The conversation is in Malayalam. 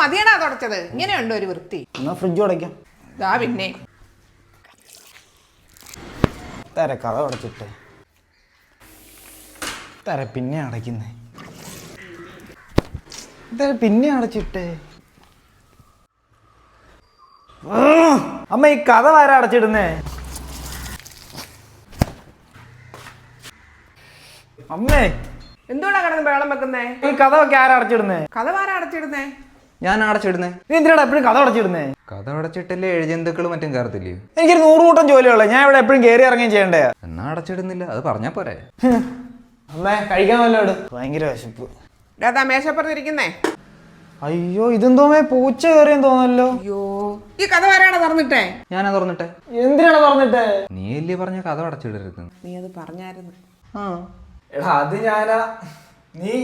മതിയടാ തുടച്ചത്. ഇങ്ങനെയുണ്ടോ ഒരു വൃത്തി? എന്നാ ഫ്രിഡ്ജ് അടയ്ക്കാം. പിന്നെ കഥ അടച്ചിട്ട് പിന്നെ അടയ്ക്കുന്നേ. പിന്നെ അടച്ചിട്ടേ. അമ്മ ഈ കഥ ആരാ അടച്ചിടുന്നേ? അമ്മേ എന്തുകൊണ്ടാ കിടന്ന് ബഹളം വെക്കുന്നേ? ഈ കഥ ഒക്കെ ആരാ അടച്ചിടുന്നേ? കഥ ആരാ അടച്ചിടുന്നേ? ഞാൻ അടച്ചിടുന്നേ. നീ എന്തിനാണ് എപ്പോഴും കഥ അടച്ചിടുന്നേ? കഥ അടച്ചിട്ടല്ലേ എഴുജന്തുക്കളും മറ്റും കയറത്തില്ലയോ? എനിക്കൊരു 100 കൂട്ടം ജോലിയുള്ള ഞാൻ ഇവിടെ എപ്പോഴും കയറി ഇറങ്ങുകയും ചെയ്യണ്ടേ? എന്നാ അടച്ചിടുന്നില്ല, അത് പറഞ്ഞാ പോരെ. അമ്മേ കഴിക്കാൻ വല്ലോട്. ഭയങ്കര വിശപ്പ്. മേശപ്പുറത്തിരിക്കുന്നേ. അയ്യോ ഇതെന്തോമേ പൂച്ച കയറിയെന്ന് തോന്നല്ലോ. അയ്യോ ഈ കഥ ആരാണ് തുറന്നിട്ടേ? ഞാനാ തുറന്നിട്ടെ. എന്തിനാണ് പറഞ്ഞിട്ടേ? നീ അല്ലേ പറഞ്ഞ കഥ അടച്ചിടരുത്. നീ അത് പറഞ്ഞായിരുന്നു. എടാ അത് ഞാനാ. നീ